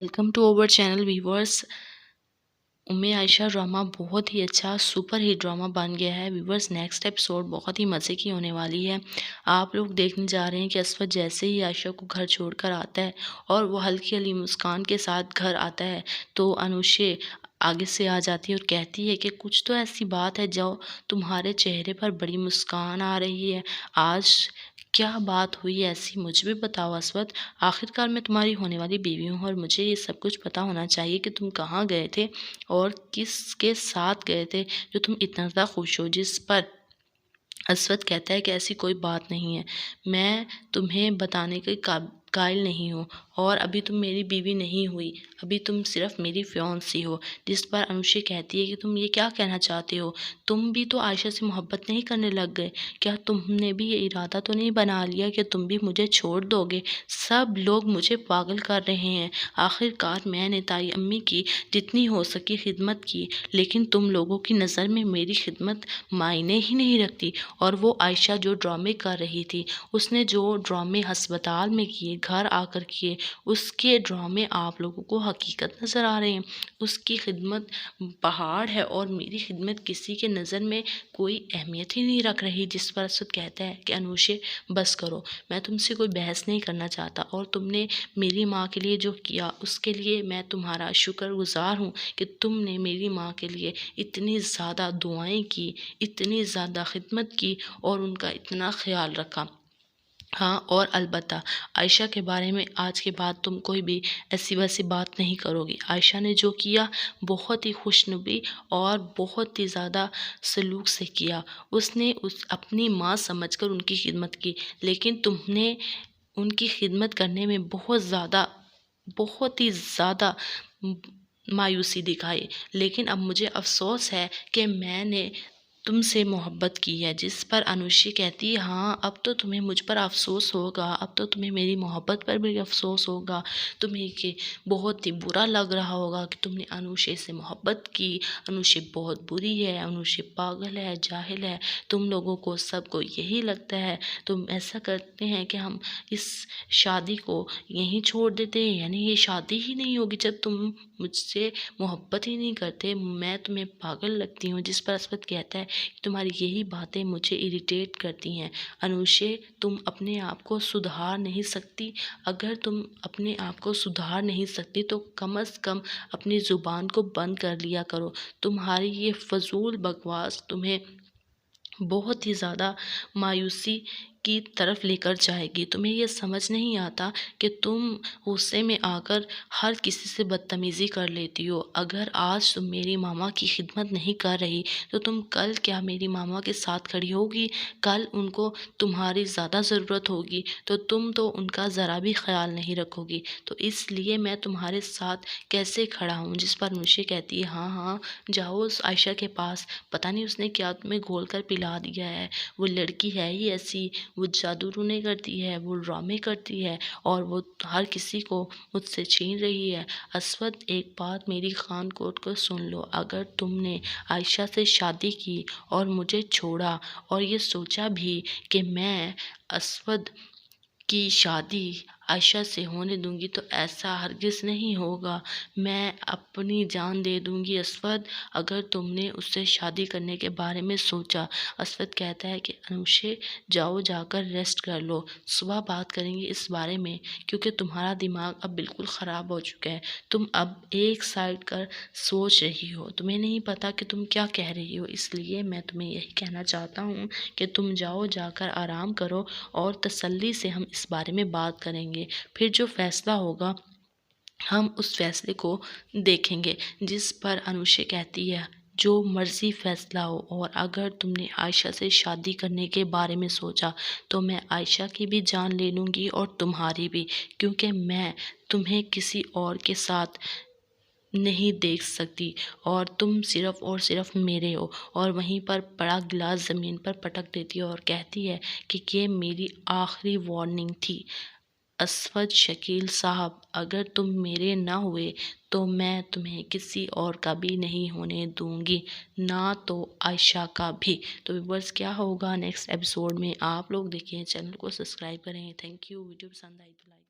Welcome to our channel viewers. Umme Ayesha drama बहुत ही अच्छा सुपर हिट ड्रामा बन गया है व्यूवर्स। नेक्स्ट एपिसोड बहुत ही मज़े की होने वाली है। आप लोग देखने जा रहे हैं कि असफद जैसे ही आयशा को घर छोड़कर आता है और वो हल्की हल्की मुस्कान के साथ घर आता है तो अनुषे आगे से आ जाती है और कहती है कि कुछ तो ऐसी बात है जो तुम्हारे चेहरे पर बड़ी मुस्कान आ रही है। आज क्या बात हुई ऐसी, मुझे भी बताओ असवद। आखिरकार मैं तुम्हारी होने वाली बीवी हूँ और मुझे ये सब कुछ पता होना चाहिए कि तुम कहाँ गए थे और किसके साथ गए थे जो तुम इतना ज़्यादा खुश हो। जिस पर असवद कहता है कि ऐसी कोई बात नहीं है, मैं तुम्हें बताने के कायल नहीं हूँ और अभी तुम मेरी बीवी नहीं हुई, अभी तुम सिर्फ मेरी फियांसी हो। जिस पर अनुषे कहती है कि तुम ये क्या कहना चाहते हो, तुम भी तो आयशा से मोहब्बत नहीं करने लग गए, क्या तुमने भी ये इरादा तो नहीं बना लिया कि तुम भी मुझे छोड़ दोगे। सब लोग मुझे पागल कर रहे हैं, आखिरकार मैंने ताई अम्मी की जितनी हो सकी खिदमत की, लेकिन तुम लोगों की नज़र में मेरी खिदमत मायने ही नहीं रखती। और वो आयशा जो ड्रामे कर रही थी, उसने जो ड्रामे अस्पताल में किए, घर आकर किए, उसके ड्रामे आप लोगों को हकीकत नज़र आ रहे हैं। उसकी खिदमत पहाड़ है और मेरी खिदमत किसी के नज़र में कोई अहमियत ही नहीं रख रही। जिस पर असद कहता है कि अनुषे बस करो, मैं तुमसे कोई बहस नहीं करना चाहता और तुमने मेरी माँ के लिए जो किया उसके लिए मैं तुम्हारा शुक्रगुजार हूँ कि तुमने मेरी माँ के लिए इतनी ज़्यादा दुआएं की, इतनी ज़्यादा खिदमत की और उनका इतना ख्याल रखा। हाँ, और अलबत्ता आयशा के बारे में आज के बाद तुम कोई भी ऐसी वैसी बात नहीं करोगी। आयशा ने जो किया बहुत ही खुशनुबी और बहुत ही ज़्यादा सलूक से किया। उसने अपनी माँ समझकर उनकी खिदमत की, लेकिन तुमने उनकी खिदमत करने में बहुत ही ज़्यादा मायूसी दिखाई। लेकिन अब मुझे अफ़सोस है कि मैंने तुमसे मोहब्बत की है। जिस पर अनुषी कहती है हाँ, अब तो तुम्हें मुझ पर अफ़सोस होगा, अब तो तुम्हें मेरी मोहब्बत पर भी अफ़सोस होगा। तुम्हें कि बहुत ही बुरा लग रहा होगा कि तुमने अनुषे से मोहब्बत की। अनुषे बहुत बुरी है, अनुषे पागल है, जाहिल है। तुम लोगों को सबको यही लगता है, तुम ऐसा करते हैं कि हम इस शादी को यहीं छोड़ देते हैं, यानी ये शादी ही नहीं होगी जब तुम मुझसे मोहब्बत ही नहीं करते, मैं तुम्हें पागल लगती हूँ। जिस पर असफद कहता है तुम्हारी यही बातें मुझे इरिटेट करती हैं। अनुषे, तुम अपने आप को सुधार नहीं सकती। अगर तुम अपने आप को सुधार नहीं सकती तो कम अज़ कम अपनी ज़ुबान को बंद कर लिया करो। तुम्हारी ये फजूल बकवास तुम्हें बहुत ही ज़्यादा मायूसी की तरफ लेकर जाएगी। तुम्हें ये समझ नहीं आता कि तुम गुस्से में आकर हर किसी से बदतमीज़ी कर लेती हो। अगर आज तुम मेरी मामा की खिदमत नहीं कर रही तो तुम कल क्या मेरी मामा के साथ खड़ी होगी? कल उनको तुम्हारी ज़्यादा ज़रूरत होगी तो तुम तो उनका ज़रा भी ख्याल नहीं रखोगी। तो इसलिए मैं तुम्हारे साथ कैसे खड़ा हूँ। जिस पर मुझे कहती है हाँ हाँ, जाओ उस आयशा के पास, पता नहीं उसने क्या तुम्हें घोल कर पिला दिया है। वो लड़की है ही ऐसी, वो जादू टूने करती है, वो ड्रामे करती है और वो हर किसी को मुझसे छीन रही है। असवद, एक बात मेरी खान कोट को सुन लो, अगर तुमने आयशा से शादी की और मुझे छोड़ा और ये सोचा भी कि मैं असवद की शादी आयशा से होने दूंगी तो ऐसा हरगिज़ नहीं होगा। मैं अपनी जान दे दूंगी असवद अगर तुमने उससे शादी करने के बारे में सोचा। असवद कहता है कि अनुषे, जाओ जाकर रेस्ट कर लो, सुबह बात करेंगे इस बारे में, क्योंकि तुम्हारा दिमाग अब बिल्कुल ख़राब हो चुका है। तुम अब एक साइड कर सोच रही हो, तुम्हें नहीं पता कि तुम क्या कह रही हो। इसलिए मैं तुम्हें यही कहना चाहता हूँ कि तुम जाओ, जाकर आराम करो और तसल्ली से हम इस बारे में बात करेंगे। फिर जो फैसला होगा हम उस फैसले को देखेंगे। जिस पर अनुषे कहती है जो मर्ज़ी फ़ैसला हो, और अगर तुमने आयशा से शादी करने के बारे में सोचा तो मैं आयशा की भी जान ले लूँगी और तुम्हारी भी, क्योंकि मैं तुम्हें किसी और के साथ नहीं देख सकती और तुम सिर्फ़ और सिर्फ़ मेरे हो। और वहीं पर बड़ा गिलास ज़मीन पर पटक देती है और कहती है कि ये मेरी आखिरी वार्निंग थी। असफद शकील साहब, अगर तुम मेरे ना हुए तो मैं तुम्हें किसी और का भी नहीं होने दूंगी, ना तो आयशा का भी। तो व्यूअर्स, क्या होगा नेक्स्ट एपिसोड में आप लोग देखिए, चैनल को सब्सक्राइब करें। Thank you. वीडियो पसंद आई तो लाइक